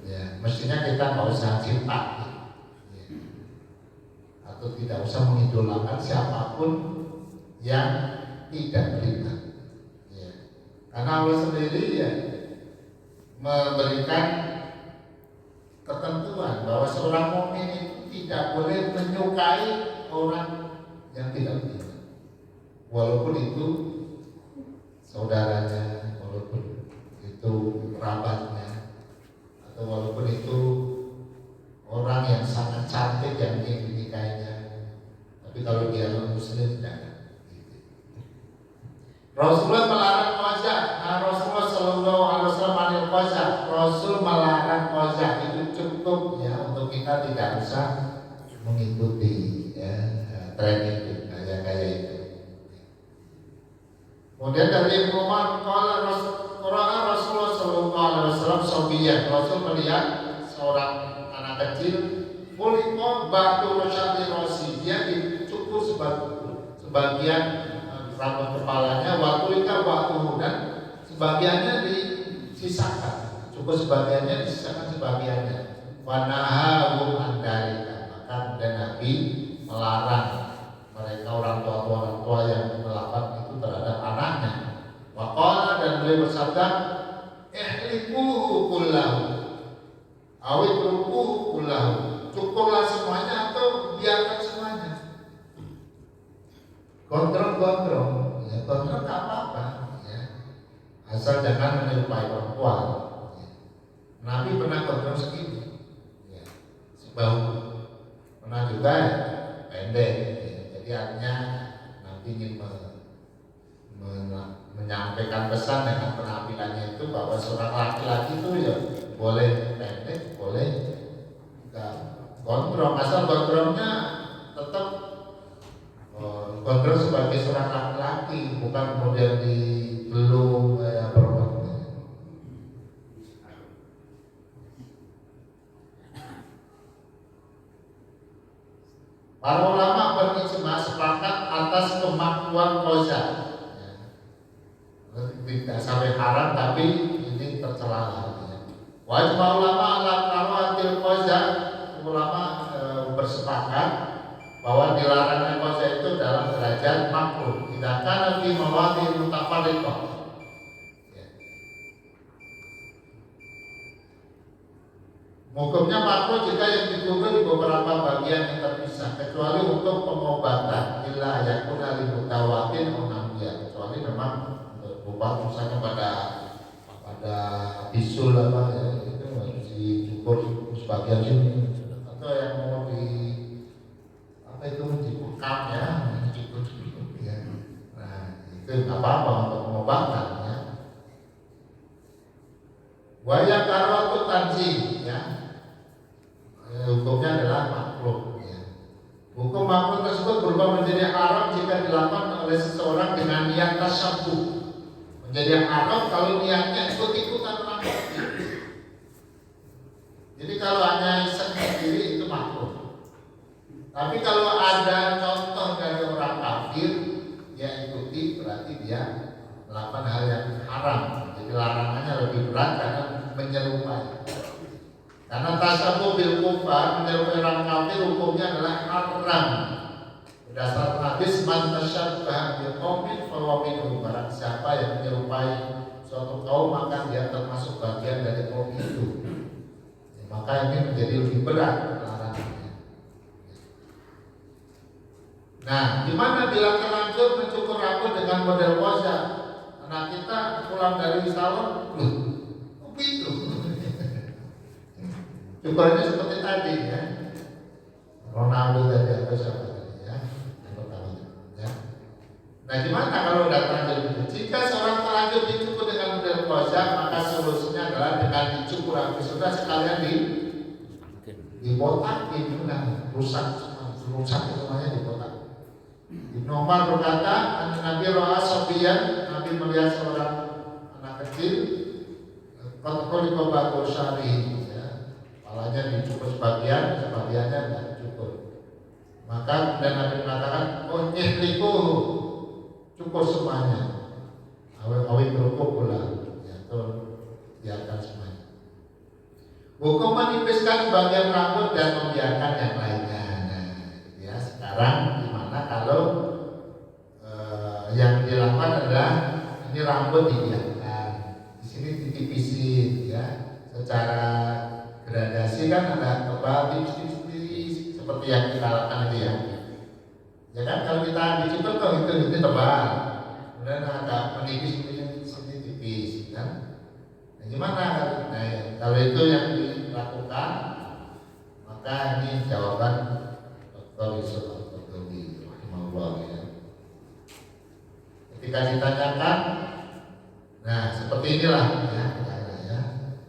Ya, mestinya kita nggak usah cinta, ya. Atau tidak usah mengidolakan siapapun yang tidak beriman, ya. Karena Allah sendiri ya memberikan ketentuan bahwa seorang mukmin itu tidak boleh menyukai orang yang tidak beriman, walaupun itu saudaranya, walaupun itu kerabatnya, atau walaupun itu orang yang sangat cantik yang ingin dinikahinya. Tapi kalau dia non muslim jangan. Rasulullah melarang qazah. Rasulullah Shallallahu Alaihi Wasallam anil qazah. Rasul melarang qazah, itu cukup ya untuk kita tidak usah mengikuti ya tren itu, gaya-gaya itu. Kemudian dari Ibnu Umar, Rasulullah Shallallahu Alaihi Wasallam sobiyan. Rasul melihat seorang anak kecil muliko batu rosyati rosi, dia dicukur sebagian rambut kepalanya, waktu itu waktu dan sebagiannya disisakan, cukup sebagiannya disisakan sebagiannya. Wanahahu andalika, maka kemudian Nabi melarang mereka orang tua yang melakukan itu terhadap anaknya. Waqala, dan beliau bersabda, ihliquhu kullahu awitrukuhu kullahu, cukurlah semuanya atau biarkan semuanya. Gondrong, ya gondrong tak apa-apa, ya. Asal jangan menyerupai perempuan. Ya. Nabi pernah gondrong segini, ya. Sebahu. Pernah juga ya, pendek. Ya. Jadi artinya Nabi ingin menyampaikan pesan dengan penampilannya itu bahwa seorang laki-laki itu ya boleh pendek, boleh gondrong, asal gondrongnya tetap kontrol sebagai seorang laki-laki, bukan kemudian dibelung kayak perempuan. Para ulama berijma sepakat atas pemakluan qazah. Ya. Tidak sampai haram, tapi ini tercela. Wajib ulama ala karahatil qazah, ulama bersepakat bahwa dilarangnya qazah itu dalam derajat makruh, tidak karena di mawadi mutafarriqah. Ya. Hukumnya makruh jika yang dikukur di beberapa bagian yang terpisah, kecuali untuk pengobatan, illa yakuna li mutawatin unambiya, kecuali memang obat misalnya pada bisul apa ya, itu harus dicukur sebagian sini, atau yang mau itu dibekam ya, ya. Nah itu nggak apa-apa untuk pengobatan ya. Waya karatu tanji ya, hukumnya adalah makruh ya. Hukum makruh tersebut berubah menjadi haram jika dilakukan oleh seseorang dengan niat tasyabbuh. Menjadi haram kalau niatnya ikut-ikutan orang kafir. Jadi kalau hanya iseng sendiri itu makruh. Tapi kalau ada contoh dari orang kafir, dia ikuti, berarti dia melakukan hal yang haram. Jadi larangannya lebih berat karena menyerupai. Karena tasyabuh bil kufar, menyerupai orang kafir, hukumnya adalah haram. Berdasarkan hadis, man tasyabbaha bi qaumin fahuwa minhum, barang siapa yang menyerupai suatu kaum maka dia termasuk bagian dari kaum itu. Ya, maka ini menjadi lebih berat larangannya. Nah, gimana bila terlanjur mencukur rambut dengan model qazah? Anak kita pulang dari salon, begitu. Cukurannya seperti tadi ya. Ronaldo tadi apa siapa tadi ya? Yang pertama ya. Nah, gimana kalau udah terlanjur? Jika seorang terlanjur dicukur dengan model qazah, maka maka solusinya adalah dengan dicukur habis sudah sekalian dibotakin, udah rusak semuanya dibotak. Ibnu Umar berkata, Nabi ro'a sobiyan, Nabi melihat seorang anak kecil, Qatqoliko batur syari, ya, kepalanya dicukur sebagiannya tidak dicukur. Maka kemudian Nabi mengatakan, oh nyihliku, cukur semuanya, awi berukuk pula, ya, biarkan semuanya. Hukum menipiskan sebagian rambut dan membiarkan yang lainnya. Nah, ya sekarang gimana kalau yang dilakukan adalah ini rambut dibiarkan, di sini ditipisin, ya, secara gradasi kan ada tebal, tipis, seperti yang kita lakukan itu ya. Ya kan kalau kita dicukur kok itu tebal, kemudian agak menipis di sini tipis, kan? Nah, gimana? Nah, kalau itu yang dilakukan, maka ini jawaban Dr. Yusuf Al-Qurtubi rahimahullah, ya. Ketika ditanyakan, nah seperti inilah ya.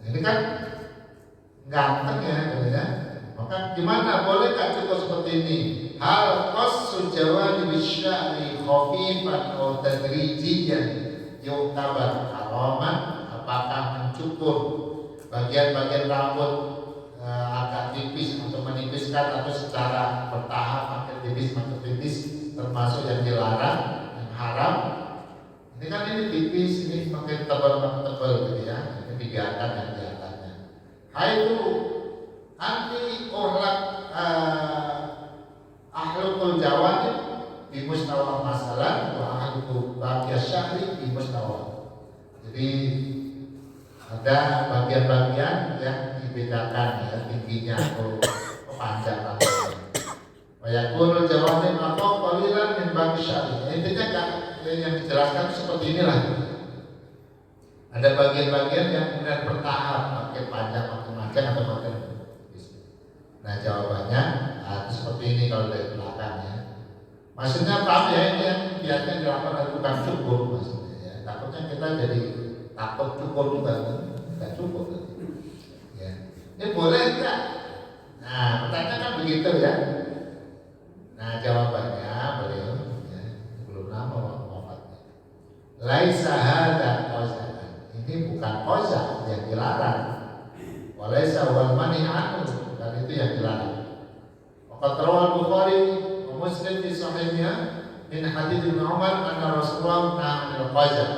Ini kan ganteng ya. Maka gimana? Bolehkah cukup seperti ini? Hal qassu jawani bisya'ri khafifan aw tadrijiyan yu'tabar haraman. Apakah mencukur bagian-bagian rambut agak tipis untuk menipiskan atau secara bertahap makin tipis termasuk yang dilarang, yang haram? Ini kan ini tipis, ini makin tebal gitu ya. Ini dibiarkan yang di atasnya. Haitu anti ohlak ahlukul jawani di mustawa masalah wa ahlukul baqiyas syahri di mustawa. Jadi ada bagian-bagian yang dibedakan ya tingginya atau kepanjangan. Wayakunul jawani maka qalilan min baqi syahri. Intinya kan yang dijelaskan seperti inilah. Ada bagian-bagian yang kemudian bertahap makin panjang atau makin. Nah jawabannya seperti ini kalau dari belakang ya. Maksudnya paham ya, ini yang biasanya dilakukan oleh tukang cukur maksudnya ya. Takutnya kita jadi takut cukur juga, nggak cukur ya. Ini boleh enggak? Nah pertanyaan kan begitu ya. Nah jawabannya beliau ya, belum lama wafatnya. Laisa hadza qazan. Ini bukan qazan yang dilarang. Walaisa wal mani'an, dan itu yang dilarang. Waqad rawal Bukhari wa Muslim fi sahihnya min hadits Ibnu Umar anna Rasulullah nahaa 'anil qazan.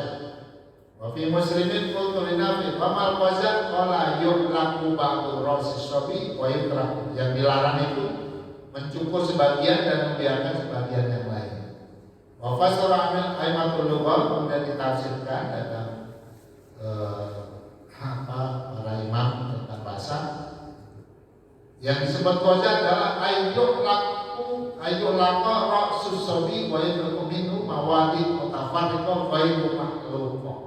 Wa fi Muslimin qultu li Nabi wa mal qazan qala yuhlaqu ba'du ra'si sabi wa yukrah. Yang dilarang itu mencukur sebagian dan membiarkan sebagian yang lain. Wa fasara min aimatul lughah, kemudian ditafsirkan dalam para imam tentang bahasa. Yang disebut qazan adalah ayyulaqa ra'sus sabi wa yadruku minhu mawadi mutafarriqah ghairu makhluqah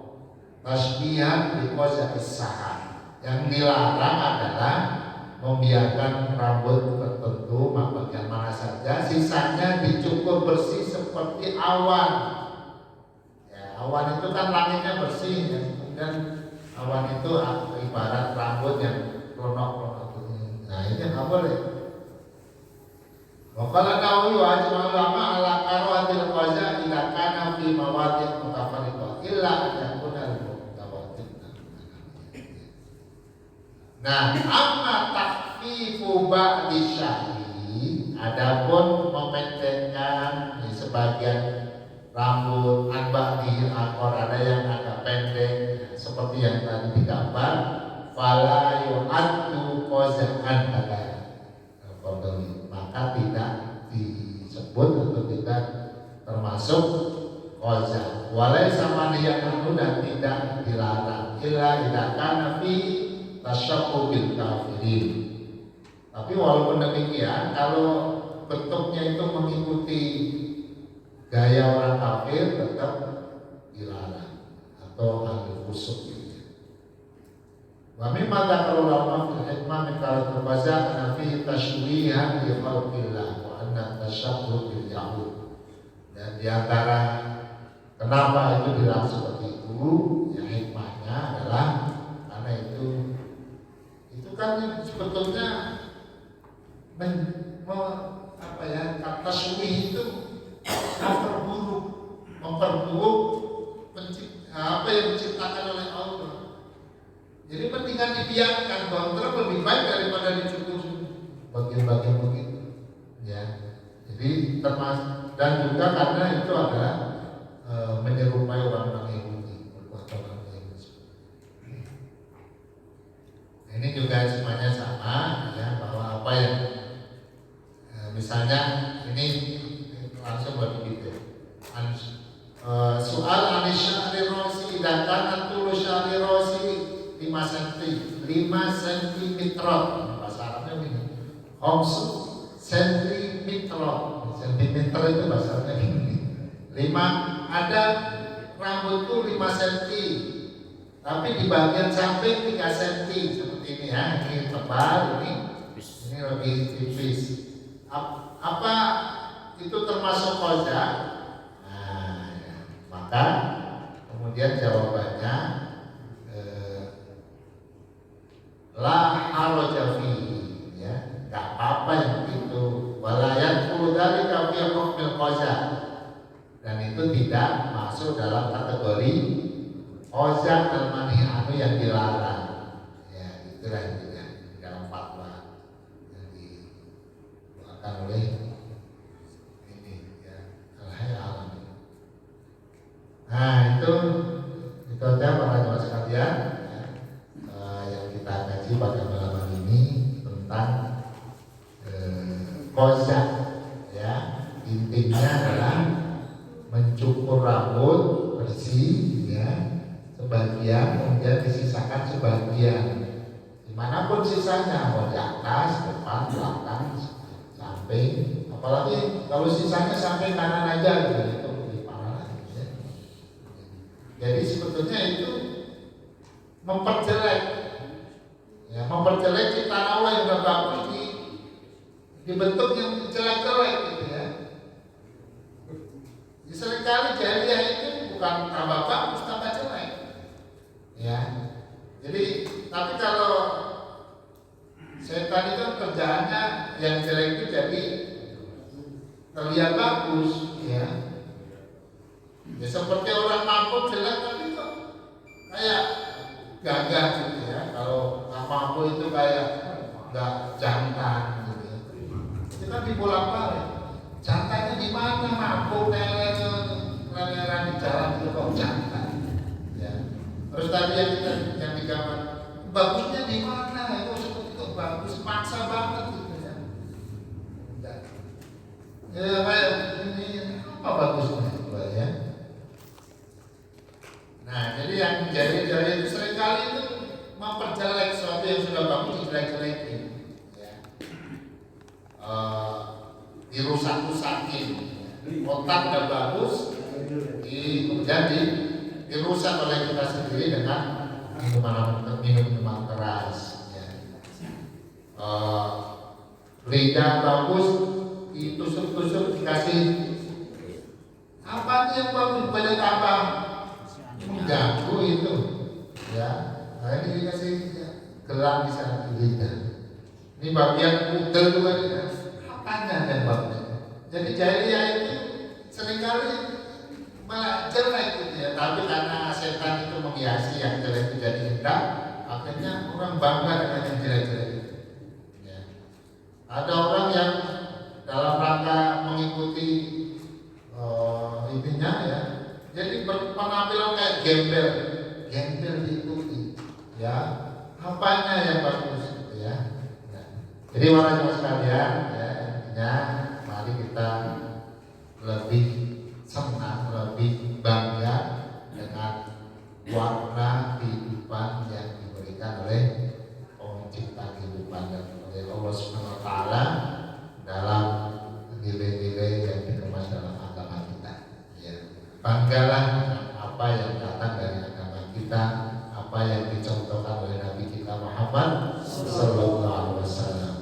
tasbihan bi qaza'is sahar. Yang dilarang adalah membiarkan rambut tertentu bagian mana saja, sisanya dicukur bersih seperti awan. Ya, awan itu kan langitnya bersih ya. Kemudian awan itu ibarat rambut yang ronok-ronok. Nah ini nggak boleh. Wakala Nawawi wa ajma ulama ala karwatil qaza idza kana fi mawadin mutafarriqah illa an yakuna al-mutawatir. Nah, amma takfifu ba'di syahri, adapun memendekkan di sebagian rambut ba'di akor, ada yang agak pendek seperti yang tadi digambar, fala yu'addu qaza'an kata Al-Qadhi, maka tidak disebut atau tidak termasuk qaza. Walaysa manhiyan dan tidak dilarang illa idza kana fi tasyabbuh bil kafirin. Tapi walaupun demikian, kalau bentuknya itu mengikuti gaya orang kafir, tetap dilarang atau ahli khusyuk. Wa mimma dzakara ulama fil hikmah min kalam al-baza fi tashwihan li khalqillah wa anna tasyabbuh bil yahud. Dan di antara kenapa itu bilang seperti itu, ya hikmahnya adalah kan yang sebetulnya kata suwi itu memperburuk apa yang diciptakan oleh Allah. Jadi mendingan dibiarkan, kontrak lebih baik daripada dicukur bagian-bagian begitu. Ya, jadi termasuk dan juga karena itu adalah menyerupai orang-orang Yahudi, perbuatan orang Yahudi. Ini juga semuanya sama, ya, bahwa apa yang misalnya ini langsung begitu. Soal Anisya Rosi dan tulus Syari Rosi 5 cm bahasa Arabnya ini. Homsu sentimeter itu bahasa Arabnya ini. 5 ada rambutku 5 cm, tapi di bagian samping 3 cm seperti ini ya. Ini tebal, ini lebih tipis. Apa itu termasuk koza? Nah, ya. Maka kemudian jawabannya la haraja fihi, ya, enggak apa-apa yang itu. Walayat kullu dzalika fi hukmil qaza. Dan itu tidak masuk dalam kategori qaza al-manhi'atu yang dilarang. Ya, itulah intinya dalam fatwa yang dikeluarkan oleh ini, ya, al-hayy. Nah, itu aja para jemaah sekalian, yang kita kaji pada malam ini tentang qaza, ya. Intinya adalah mencukur rambut bersih, ya, sebagian, kemudian disisakan sebagian, dimanapun sisanya, mau di atas, depan, belakang, samping, apalagi kalau sisanya sampai kanan aja gitu, itu lebih parah lagi, ya. Jadi sebetulnya itu memperjelek, ya, memperjelek ciptaan Allah yang sudah bagus dibentuk yang jelek-jelek gitu, ya. Seringkali jahiliyah itu bukan tambah bagus, tambah jelek, ya. Jadi tapi kalau setan itu kerjaannya yang jelek itu jadi terlihat bagus, ya. Ya seperti orang mampu jelek tapi kok kayak gagah gitu, ya. Kalau nggak mampu itu kayak nggak jantan gitu, ya. Itu kan dibolak-balik. Jantannya di mana? Mampu leleran di jalan itu kok jantan, ya. Terus tadi yang digambar bagusnya di mana? Itu bagus, maksa banget gitu, ya. Ya kayak ini apa bagusnya itu, ya. Nah, jadi yang jari-jari itu seringkali itu memperjelek sesuatu yang sudah bagus dijelek-jelekin, ya. Dirusak-rusakin, otak udah bagus, kemudian dirusak oleh kita sendiri dengan minuman keras, ya. Lidah bagus, ditusuk-tusuk dikasih apa yang bagus banyak tambah mengganggu itu, ya. Nah ini dikasih gelang di sana di lidah. Ini bagian pudel juga, ya. Apanya yang bagus? Jadi jahiliyah itu seringkali malah jelek gitu, ya. Tapi karena setan itu menghiasi yang jelek itu jadi indah, akhirnya orang bangga dengan yang jelek-jelek, ya. Ada orang yang dalam rangka mengikuti intinya, ya, jadi berpenampilan kayak gembel diikuti, ya. Apanya yang bagus gitu, ya. Nah, jadi warga sekalian, ya, intinya mari kita lebih senang, lebih bangga dengan warna kehidupan yang diberikan oleh pencipta kehidupan dan oleh Allah Subhanahu wa Ta'ala dalam nilai-nilai yang dikemas dalam agama kita, ya. Banggalah dengan apa yang datang dari agama kita, apa yang dicontohkan oleh Nabi kita Muhammad Sallallahu Alaihi Wasallam,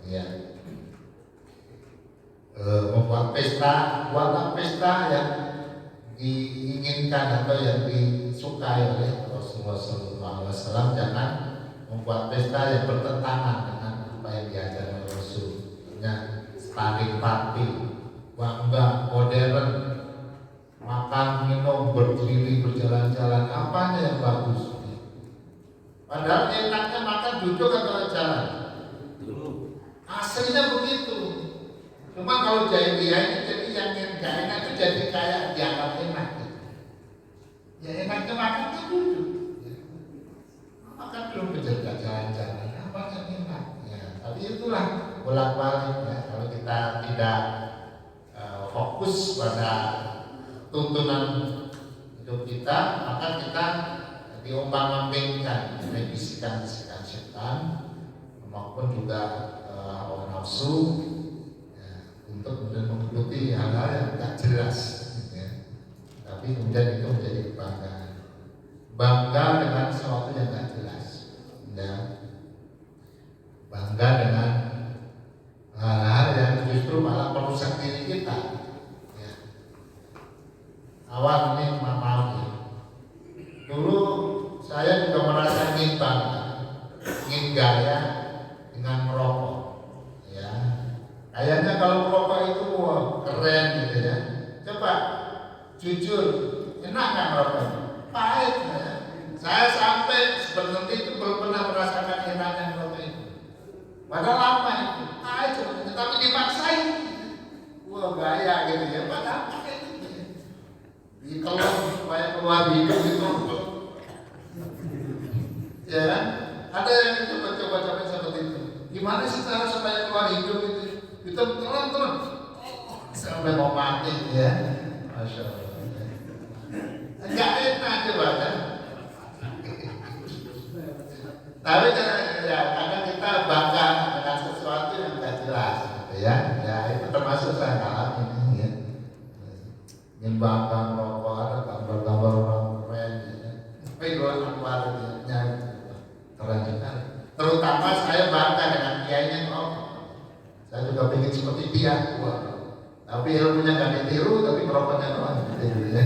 ya. Membuat warna pesta yang diinginkan atau yang disukai oleh Rasulullah Sallallahu Alaihi Wasallam, jangan membuat pesta yang bertentangan dengan apa yang diajarkan Rasul. Misalnya standing party, bangga, modern, makan, minum, berdiri, berjalan-jalan, apanya yang bagus? Padahal enaknya makan duduk atau jalan. Aslinya begitu. Cuma kalau jahiliyah ini jadi yang gak enak itu jadi kayak dianggap enak. Ya enaknya makan itu duduk. Makan belum berjalan jalan-jalan. Apa yang enak? Ya, tapi itulah bolak-balik ya. Kalau kita tidak fokus pada tuntunan hidup kita, maka kita diombang-ambingkan oleh bisikan-bisikan setan maupun juga hawa nafsu ya, untuk kemudian mengikuti hal-hal yang tidak jelas ya. Tapi kemudian itu menjadi kebanggaan, bangga dengan sesuatu yang tidak jelas ya. Bangga dengan hal-hal yang justru malah merusak diri kita ya. Awal ini maaf ya, dulu saya juga merasa ingin bangga, ingin gaya dengan merokok ya. Kayaknya kalau merokok itu wah, keren gitu ya. Coba jujur, enak nggak merokok? Pahit ya. Saya sampai seperti itu belum pernah merasakan enaknya merokok itu. Padahal lama itu, pahit tapi dipaksain. Wah gaya gitu ya, padahal pakai itu ya. Ditelan supaya keluar hidup itu. Ya, ada yang coba-coba seperti itu. Gimana sih cara supaya keluar hidup itu? Kita telan sampai mau mati ya. Masya Allah. Enggak enak coba kan? Tapi ya karena kita bangga dengan sesuatu yang tidak jelas, gitu ya. Ya itu termasuk saya ngalamin ya. Yang bangga merokok ada gambar-gambar orang keren ya. Ridwan Anwar ya. Keren sekali. Terutama saya bangga dengan kiainya merokok. Saya juga ingin seperti dia. Wah. Tapi ilmunya nggak ditiru, tapi merokoknya doang ditiru ya.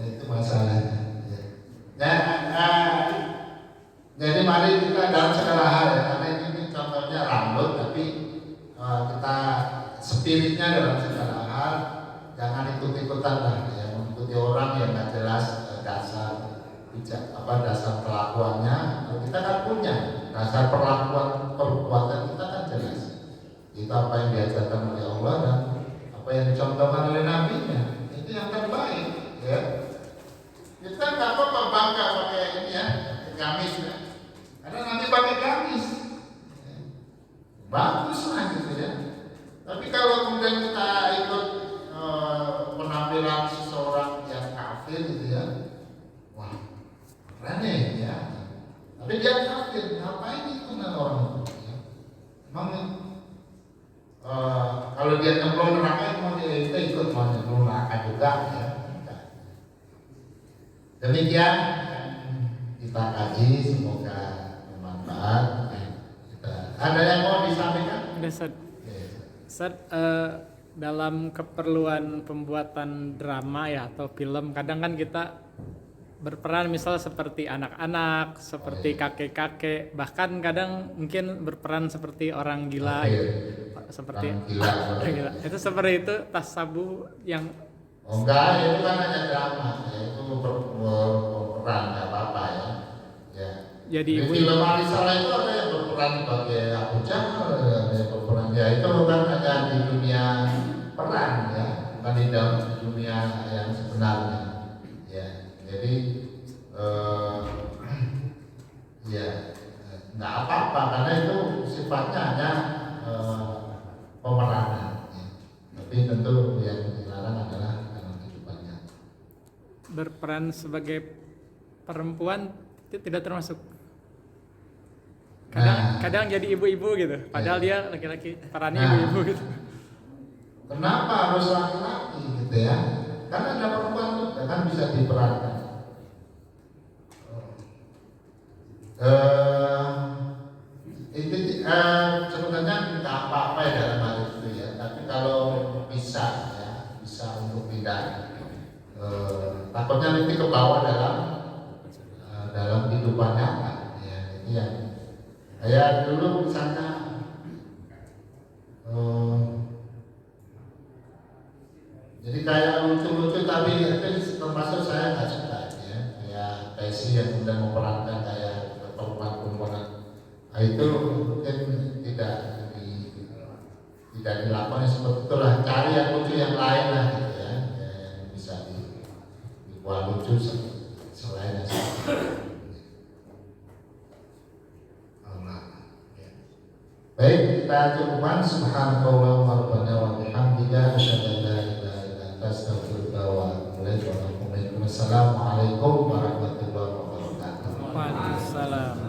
Itu masalahnya. Jadi mari kita dalam segala hal ya, karena ini contohnya rambut, tapi kita spiritnya dalam segala hal jangan ikut-ikutan lah ya, mengikuti orang yang nggak jelas dasar dasar perlakuannya. Kita kan punya dasar perbuatan kita kan jelas. Itu apa yang diajarkan oleh Allah dan apa yang dicontohkan oleh Nabi-Nya. Itu yang terbaik ya. Kita nggak apa-apa bangga pakai ini ya, gamis ya. Karena Nabi pakai gamis bagus lah gitu ya. Tapi kalau kemudian kita ikut penampilan seseorang yang kafir gitu ya, wah keren ya. Tapi dia kafir, ngapain itu orang itu ya? Emang kalau dia nyemplung neraka, mau dia ikut mau nyemplung neraka juga ya. Demikian kita kaji, semoga bermanfaat. Ada yang mau disampaikan? Ustaz, dalam keperluan pembuatan drama ya atau film, kadang kan kita berperan misal seperti anak-anak, seperti kakek-kakek, bahkan kadang mungkin berperan seperti orang gila, seperti gila. Itu seperti itu tasabuh yang enggak, itu kan hanya drama ya, itu berperan nggak apa-apa ya. Ya. Jadi di film Alisala itu ada yang berperan sebagai Abu Jahal, ada yang berperan ya itu bukan hanya di dunia peran ya, bukan di dalam dunia yang sebenarnya. Ya, jadi ya nggak apa-apa karena itu sifatnya hanya pemeranan. Ya. Tapi tentu yang dilarang adalah berperan sebagai perempuan itu tidak termasuk. Kadang jadi ibu-ibu gitu, padahal dia laki-laki, perannya ibu-ibu gitu. Kenapa harus laki-laki gitu ya? Karena ada perempuan juga kan bisa diperankan. Itu sebenarnya nggak apa-apa ya dalam hal itu ya. Tapi kalau bisa ya, bisa untuk tidak takutnya nanti ke bawah dalam Kayak dulu misalnya jadi kayak lucu-lucu tapi itu termasuk saya nggak suka ya. Kayak Tesi yang kemudian memerankan kayak perempuan-perempuan. Nah, itu mungkin tidak dilakukan seperti itulah. Cari yang lucu yang lain lah gitu ya, yang bisa dibuat lucu selain yang baik, kita cukupkan. Subhanallah rabbana wa bihamdika asyhadu an la ilaha illa anta astaghfiruka wa atubu ilaik. Wassalamualaikum warahmatullahi wabarakatuh. Waalaikumsalam.